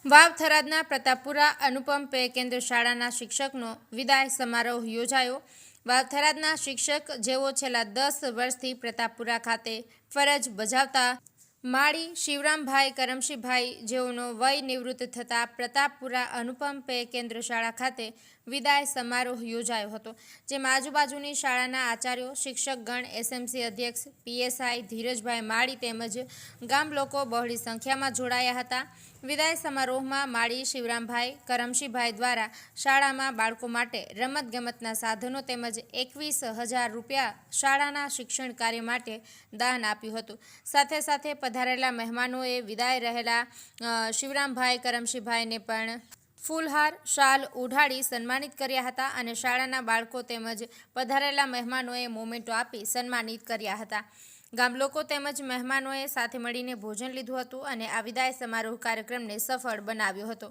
વાવ થરાદના પ્રતાપપુરા અનુપમ pay કેન્દ્ર શાળાના શિક્ષકનો વિદાય સમારોહ યોજાયો। વાવ થરાદના શિક્ષક જેઓ છેલ્લા 10 વર્ષથી પ્રતાપપુરા ખાતે ફરજ બજાવતા માળી શિવરામભાઈ કરમશીભાઈ જેઓનો વય નિવૃત્ત થતા પ્રતાપપુરા અનુપમ પે કેન્દ્ર શાળા ખાતે વિદાય સમારોહ યોજાયો હતો, જેમાં આજુબાજુની શાળાના આચાર્યો, શિક્ષકગણ, એસએમસી અધ્યક્ષ પીએસઆઈ ધીરજભાઈ માળી તેમજ ગામ લોકો બહોળી સંખ્યામાં જોડાયા હતા। વિદાય સમારોહમાં માળી શિવરામભાઈ કરમશીભાઈ દ્વારા શાળામાં બાળકો માટે રમતગમતના સાધનો તેમજ 21,000 રૂપિયા શાળાના શિક્ષણ કાર્ય માટે દાન આપ્યું હતું। સાથે સાથે પધારેલા મહેમાનોએ વિદાય રહેલા શિવરામભાઈ કરમશીભાઈને પણ ફૂલહાર શાલ ઉઢાડી સન્માનિત કર્યા હતા અને શાળાના બાળકો તેમજ પધારેલા મહેમાનોએ મોમેન્ટો આપી સન્માનિત કર્યા હતા। ગામ લોકો તેમજ મહેમાનોએ સાથે મળીને ભોજન લીધું હતું અને આ વિદાય સમારોહ કાર્યક્રમને સફળ બનાવ્યો હતો।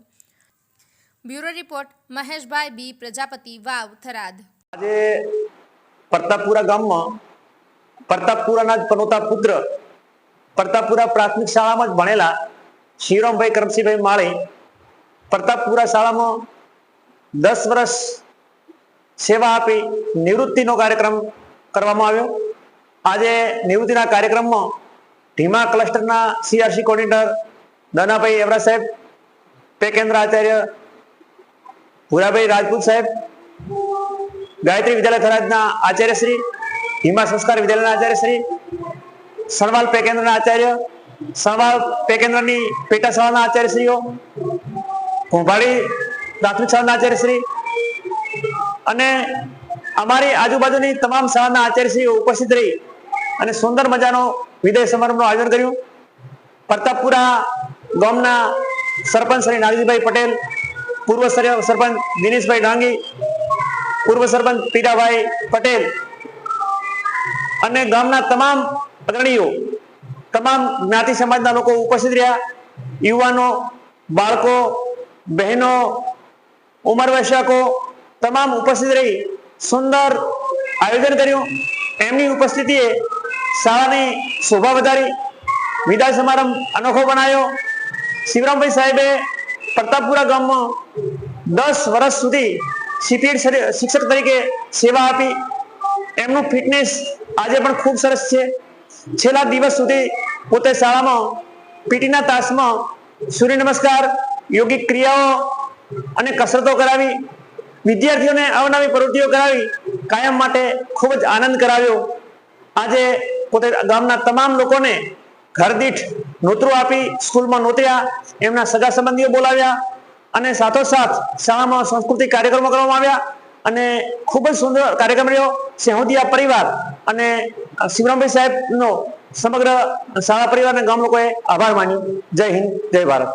બ્યુરો રિપોર્ટ મહેશભાઈ બી પ્રજાપતિ, વાવ થરાદ। આજે પ્રતાપપુરા ગામમાં પ્રતાપપુરાના જ પનોતા પુત્ર પ્રતાપપુરા પ્રાથમિક શાળામાં જ ભણેલા શિવરામભાઈ કરમશીભાઈ માળી પ્રતાપપુરા શાળામાં 10 વર્ષ સેવા આપી નિવૃત્તિનો કાર્યક્રમ કરવામાં આવ્યો। આજે નિવૃત્તિના કાર્યક્રમમાં ધીમા ક્લસ્ટરના સીઆરસી કોર્ડિનેટર દાનાભાઈ એવરા સાહેબ, પે કેન્દ્ર આચાર્ય ભુરાભાઈ રાજપૂત સાહેબ, ગાયત્રી વિદ્યાલય થરાદના આચાર્યશ્રી, ધીમા સંસ્કાર વિદ્યાલયના આચાર્યશ્રી, સણવાલ પે કેન્દ્રના આચાર્ય, સણવાલ પે કેન્દ્રની પેટા શાળાના આચાર્યશ્રીઓ, કુંભાળી પ્રાથમિક શાળાના આચાર્યશ્રી અને અમારી આજુબાજુની તમામ શાળાના આચાર્યશ્રીઓ ઉપસ્થિત રહી અને સુંદર મજાનો વિદાય સમારંભનું આયોજન કર્યું। પ્રતાપપુરા ગામના સરપંચ શ્રી નાગજીભાઈ પટેલ, પૂર્વ સરપંચ દિનેશભાઈ ડાંગી, પૂર્વ સરપંચ પીરાભાઈ પટેલ અને ગામના તમામ અગ્રણીઓ, તમામ જ્ઞાતિ સમાજના લોકો ઉપસ્થિત રહ્યા। યુવાનો, બાળકો, બહેનો, ઉંમર વયસ્કો તમામ ઉપસ્થિત રહી સુંદર આયોજન કર્યું। એમની ઉપસ્થિતિએ શાળાની શોભા વધારી, વિદાય સમારંભ અનોખો બનાવ્યો। શિવરામભાઈ સાહેબે પ્રતાપપુરા ગામમાં 10 વર્ષ સુધી શિક્ષક તરીકે સેવા આપી। એમનું ફિટનેસ આજે પણ ખૂબ સરસ છે। છેલ્લા દિવસ સુધી પોતે શાળામાં પીટીના તાસમાં સૂર્ય નમસ્કાર, યોગિક ક્રિયાઓ અને કસરતો કરાવી, વિદ્યાર્થીઓને અવનવી પ્રવૃત્તિઓ કરાવી કાયમ માટે ખૂબ જ આનંદ કરાવ્યો। આજે પોતે ગામના તમામ લોકોને ઘર દીઠ નોતરું આપી સ્કૂલમાં નોતર્યા, એમના સગા સંબંધીઓ બોલાવ્યા અને સાથોસાથ શાળામાં સાંસ્કૃતિક કાર્યક્રમો કરવામાં આવ્યા અને ખૂબ જ સુંદર કાર્યક્રમ રહ્યો। સેહોદિયા પરિવાર અને શિવરામભાઈ સાહેબનો સમગ્ર શાળા પરિવાર અને ગામ લોકોએ આભાર માન્યો। જય હિન્દ, જય ભારત।